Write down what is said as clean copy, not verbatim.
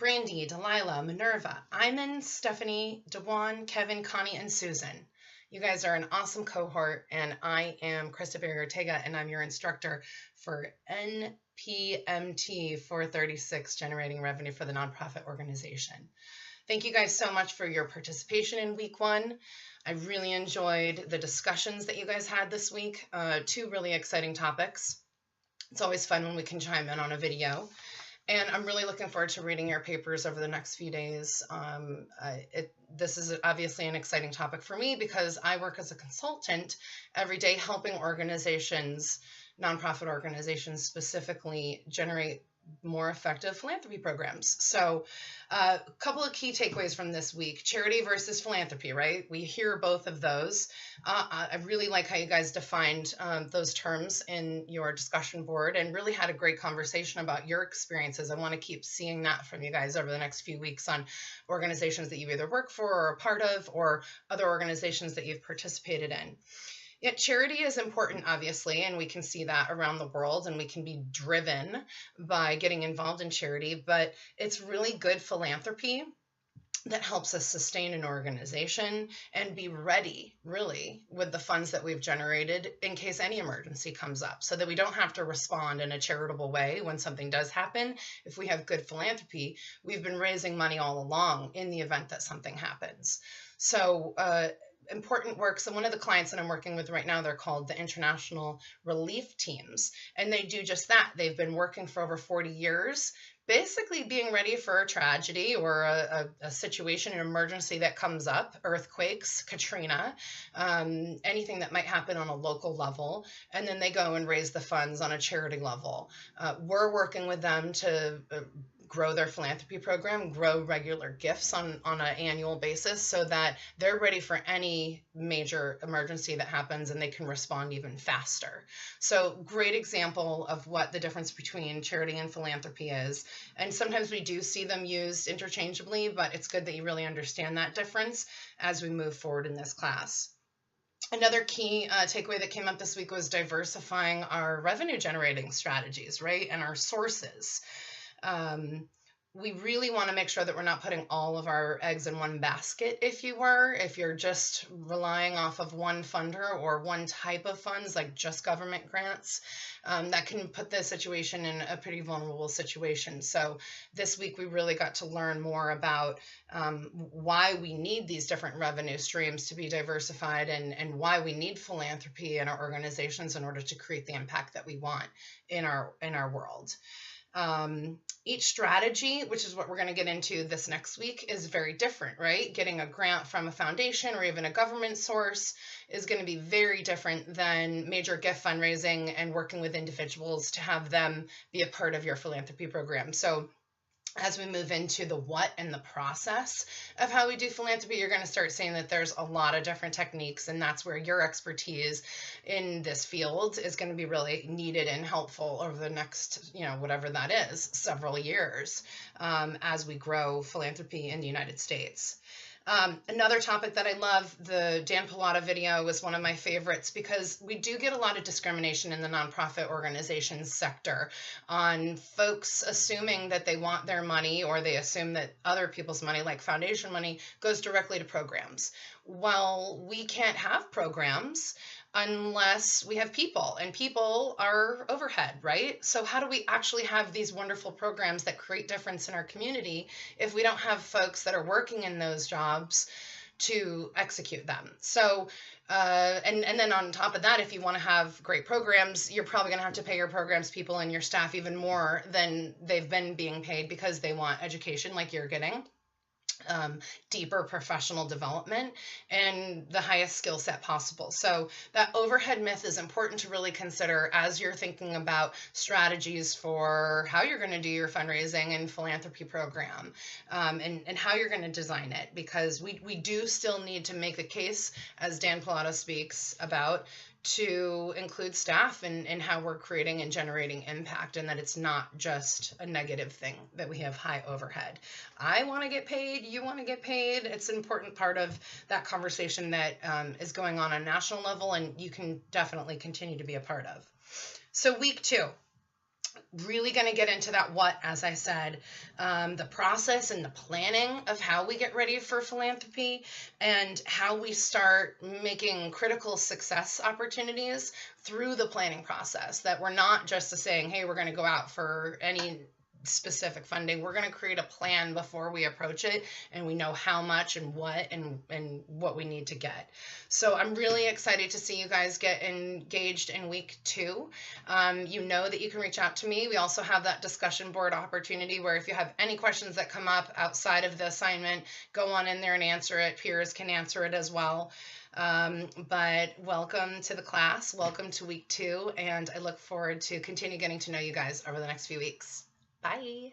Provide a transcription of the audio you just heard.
Brandy, Delilah, Minerva, Iman, Stephanie, Dewan, Kevin, Connie, and Susan. You guys are an awesome cohort, and I am Krista Ortega, and I'm your instructor for NPMT 436, Generating Revenue for the Nonprofit Organization. Thank you guys so much for your participation in week 1. I really enjoyed the discussions that you guys had this week. 2 really exciting topics. It's always fun when we can chime in on a video. And I'm really looking forward to reading your papers over the next few days. This is obviously an exciting topic for me because I work as a consultant every day helping organizations, nonprofit organizations specifically, generate more effective philanthropy programs. So a couple of key takeaways from this week: charity versus philanthropy, right? We hear both of those. I really like how you guys defined those terms in your discussion board and really had a great conversation about your experiences. I want to keep seeing that from you guys over the next few weeks on organizations that you either work for or are part of, or other organizations that you've participated in. Yet charity is important, obviously, and we can see that around the world, and we can be driven by getting involved in charity, but it's really good philanthropy that helps us sustain an organization and be ready, really, with the funds that we've generated in case any emergency comes up, so that we don't have to respond in a charitable way when something does happen. If we have good philanthropy, we've been raising money all along in the event that something happens. So, important work. So one of the clients that I'm working with right now, they're called the International Relief Teams, and they do just that. They've been working for over 40 years, basically being ready for a tragedy or a situation, an emergency that comes up, earthquakes, Katrina, anything that might happen on a local level, and then they go and raise the funds on a charity level. We're working with them to grow their philanthropy program, grow regular gifts on an annual basis so that they're ready for any major emergency that happens and they can respond even faster. So great example of what the difference between charity and philanthropy is. And sometimes we do see them used interchangeably, but it's good that you really understand that difference as we move forward in this class. Another key takeaway that came up this week was diversifying our revenue generating strategies, right? And our sources. We really want to make sure that we're not putting all of our eggs in one basket, if you're just relying off of one funder or one type of funds, like just government grants. That can put the situation in a pretty vulnerable situation. So this week we really got to learn more about why we need these different revenue streams to be diversified, and why we need philanthropy in our organizations in order to create the impact that we want in our world. Each strategy, which is what we're going to get into this next week, is very different, right? Getting a grant from a foundation or even a government source is going to be very different than major gift fundraising and working with individuals to have them be a part of your philanthropy program. So as we move into the what and the process of how we do philanthropy, you're going to start seeing that there's a lot of different techniques, and that's where your expertise in this field is going to be really needed and helpful over the next, whatever that is, several years, as we grow philanthropy in the United States. Another topic that I love, the Dan Pilata video, was one of my favorites because we do get a lot of discrimination in the nonprofit organizations sector on folks assuming that they want their money, or they assume that other people's money, like foundation money, goes directly to programs. Well, we can't have programs unless we have people, and people are overhead, right? So how do we actually have these wonderful programs that create difference in our community if we don't have folks that are working in those jobs to execute them? So, and then on top of that, if you want to have great programs, you're probably going to have to pay your programs people and your staff even more than they've been being paid, because they want education like you're getting. Deeper professional development and the highest skill set possible. So that overhead myth is important to really consider as you're thinking about strategies for how you're going to do your fundraising and philanthropy program, and how you're going to design it, because we do still need to make the case, as Dan Pilata speaks about, to include staff in how we're creating and generating impact, and that it's not just a negative thing that we have high overhead. I want to get paid, you want to get paid. It's an important part of that conversation that is going on a national level, and you can definitely continue to be a part of. So week 2. Really going to get into that what, as I said, the process and the planning of how we get ready for philanthropy and how we start making critical success opportunities through the planning process. That we're not just saying, hey, we're going to go out for any specific funding. We're going to create a plan before we approach it, and we know how much and what we need to get. So I'm really excited to see you guys get engaged in week 2. You know that you can reach out to me. We also have that discussion board opportunity where if you have any questions that come up outside of the assignment, go on in there and answer it. Peers can answer it as well. But welcome to the class. Welcome to week 2. And I look forward to continue getting to know you guys over the next few weeks. Bye.